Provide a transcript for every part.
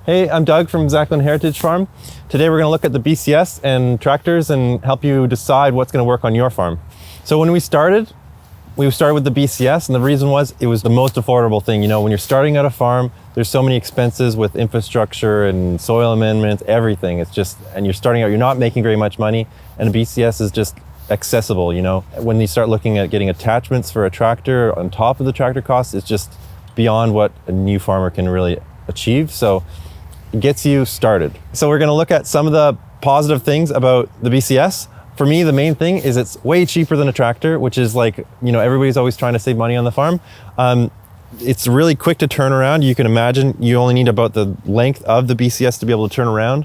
Hey, I'm Doug from Zachlin Heritage Farm. Today we're going to look at the BCS and tractors and help you decide what's going to work on your farm. So when we started with the BCS, and the reason was it was the most affordable thing. You know, when you're starting out a farm, there's so many expenses with infrastructure and soil amendments, everything. It's just, and you're starting out, you're not making very much money, and a BCS is just accessible, you know. When you start looking at getting attachments for a tractor on top of the tractor costs, it's just beyond what a new farmer can really achieve. So it gets you started. So we're gonna look at some of the positive things about the BCS. For me, the main thing is it's way cheaper than a tractor, which is like, you know, everybody's always trying to save money on the farm. It's really quick to turn around. You can imagine you only need about the length of the BCS to be able to turn around.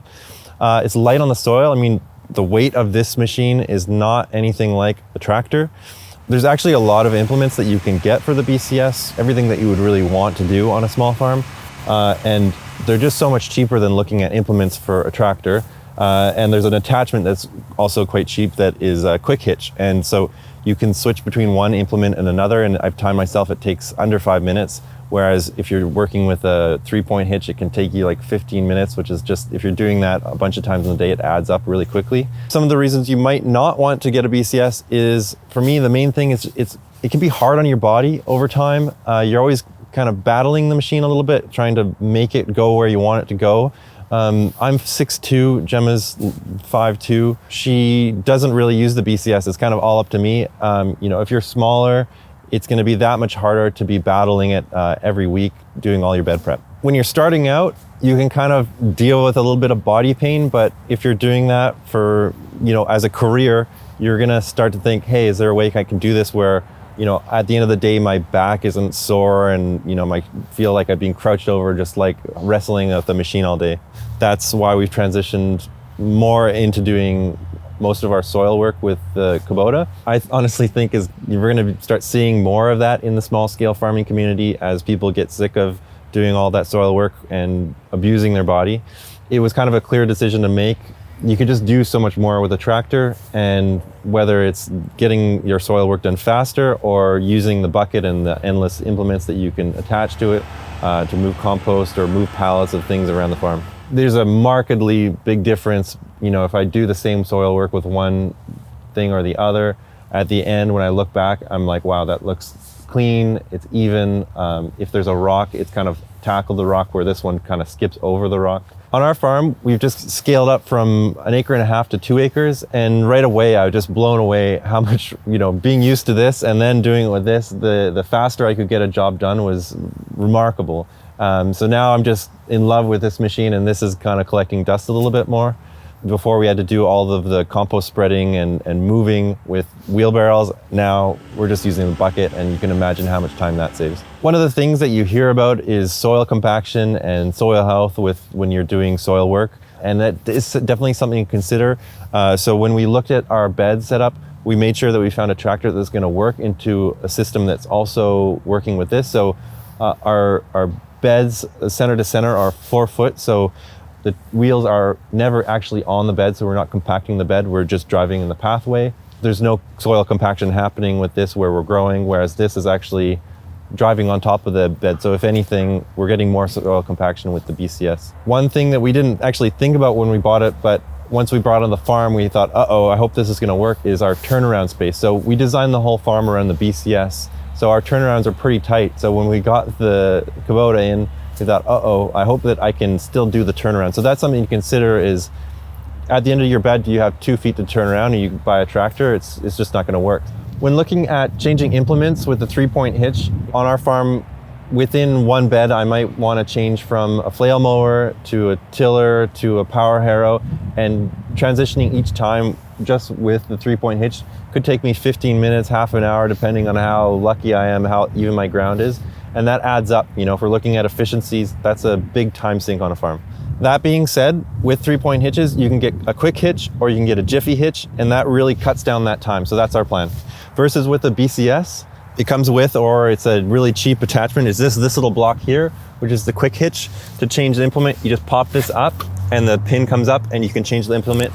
It's light on the soil. I mean, the weight of this machine is not anything like a tractor. There's actually a lot of implements that you can get for the BCS, everything that you would really want to do on a small farm. And they're just so much cheaper than looking at implements for a tractor. And there's an attachment that's also quite cheap that is a quick hitch. And so you can switch between one implement and another. And I've timed myself, it takes under 5 minutes. Whereas if you're working with a 3-point hitch, it can take you like 15 minutes, which is just, if you're doing that a bunch of times in the day, it adds up really quickly. Some of the reasons you might not want to get a BCS is, for me, the main thing is it can be hard on your body over time. You're always kind of battling the machine a little bit, trying to make it go where you want it to go. I'm 6'2", Gemma's 5'2". She doesn't really use the BCS. It's kind of all up to me. You know, if you're smaller, it's going to be that much harder to be battling it every week, doing all your bed prep. When you're starting out, you can kind of deal with a little bit of body pain, but if you're doing that for, you know, as a career, you're going to start to think, hey, is there a way I can do this where, you know, at the end of the day, my back isn't sore and, you know, I feel like I'm being crouched over just like wrestling with the machine all day. That's why we've transitioned more into doing most of our soil work with the Kubota. I honestly think we're going to start seeing more of that in the small scale farming community as people get sick of doing all that soil work and abusing their body. It was kind of a clear decision to make. You could just do so much more with a tractor, and whether it's getting your soil work done faster or using the bucket and the endless implements that you can attach to it to move compost or move pallets of things around the farm. There's a markedly big difference, you know, if I do the same soil work with one thing or the other. At the end, when I look back, I'm like, wow, that looks clean, it's even. If there's a rock, it's kind of tackled the rock, where this one kind of skips over the rock. On our farm, we've just scaled up from 1.5 acres to 2 acres, and right away I was just blown away how much, you know, being used to this and then doing it with this, the faster I could get a job done was remarkable. So now I'm just in love with this machine, and this is kind of collecting dust a little bit more. Before we had to do all of the compost spreading and moving with wheelbarrows. Now we're just using the bucket, and you can imagine how much time that saves. One of the things that you hear about is soil compaction and soil health when you're doing soil work. And that is definitely something to consider. So when we looked at our bed setup, we made sure that we found a tractor that's going to work into a system that's also working with this. So our beds center to center are 4 foot. So the wheels are never actually on the bed, so we're not compacting the bed, we're just driving in the pathway. There's no soil compaction happening with this where we're growing, whereas this is actually driving on top of the bed. So if anything, we're getting more soil compaction with the BCS. One thing that we didn't actually think about when we bought it, but once we brought it on the farm, we thought, uh-oh, I hope this is gonna work, is our turnaround space. So we designed the whole farm around the BCS, so our turnarounds are pretty tight. So when we got the Kubota in, we thought, uh-oh, I hope that I can still do the turnaround. So that's something to consider is, at the end of your bed, do you have 2 feet to turn around and you buy a tractor? It's just not gonna work. When looking at changing implements with the 3-point hitch, on our farm, within one bed, I might wanna change from a flail mower to a tiller to a power harrow, and transitioning each time just with the 3-point hitch could take me 15 minutes, half an hour, depending on how lucky I am, how even my ground is. And that adds up. You know, if we're looking at efficiencies, that's a big time sink on a farm. That being said, with 3-point hitches, you can get a quick hitch or you can get a jiffy hitch, and that really cuts down that time. So that's our plan. Versus with the BCS, it comes with, or it's a really cheap attachment, is this little block here, which is the quick hitch. To change the implement, you just pop this up and the pin comes up and you can change the implement.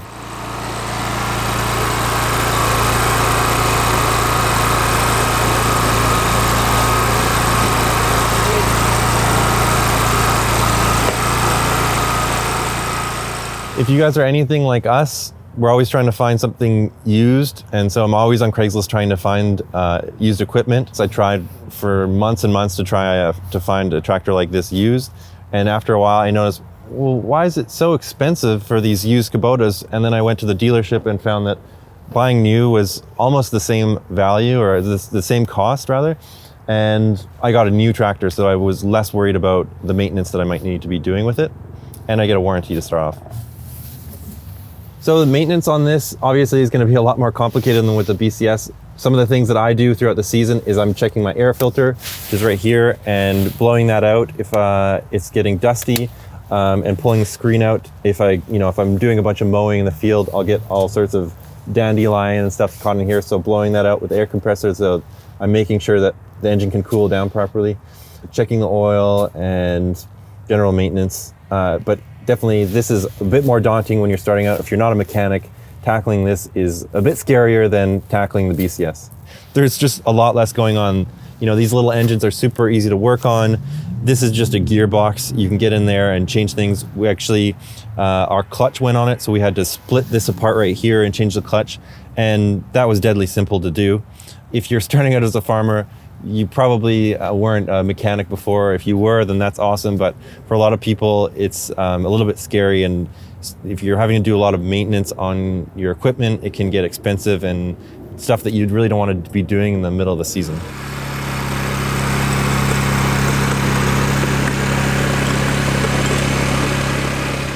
If you guys are anything like us, we're always trying to find something used, and so I'm always on Craigslist trying to find used equipment. So I tried for months and months to try to find a tractor like this used, and after a while I noticed, well, why is it so expensive for these used Kubotas? And then I went to the dealership and found that buying new was almost the same value, or the same cost rather, and I got a new tractor, so I was less worried about the maintenance that I might need to be doing with it, and I get a warranty to start off. So the maintenance on this obviously is going to be a lot more complicated than with the BCS. Some of the things that I do throughout the season is I'm checking my air filter, which is right here, and blowing that out if it's getting dusty, and pulling the screen out. If I'm doing a bunch of mowing in the field, I'll get all sorts of dandelion and stuff caught in here. So blowing that out with the air compressor, so I'm making sure that the engine can cool down properly. Checking the oil and general maintenance, but definitely this is a bit more daunting when you're starting out. If you're not a mechanic, tackling this is a bit scarier than tackling the BCS. There's just a lot less going on. These little engines are super easy to work on. This is just a gearbox. You can get in there and change things. We actually, our clutch went on it, so we had to split this apart right here and change the clutch, and that was deadly simple to do. If you're starting out as a farmer, you probably weren't a mechanic before. If you were, then that's awesome. But for a lot of people, it's a little bit scary. And if you're having to do a lot of maintenance on your equipment, it can get expensive and stuff that you really don't want to be doing in the middle of the season.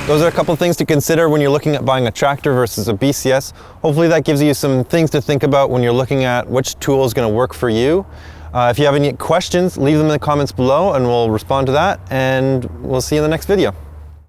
Those are a couple of things to consider when you're looking at buying a tractor versus a BCS. Hopefully that gives you some things to think about when you're looking at which tool is going to work for you. If you have any questions, leave them in the comments below and we'll respond to that, and we'll see you in the next video.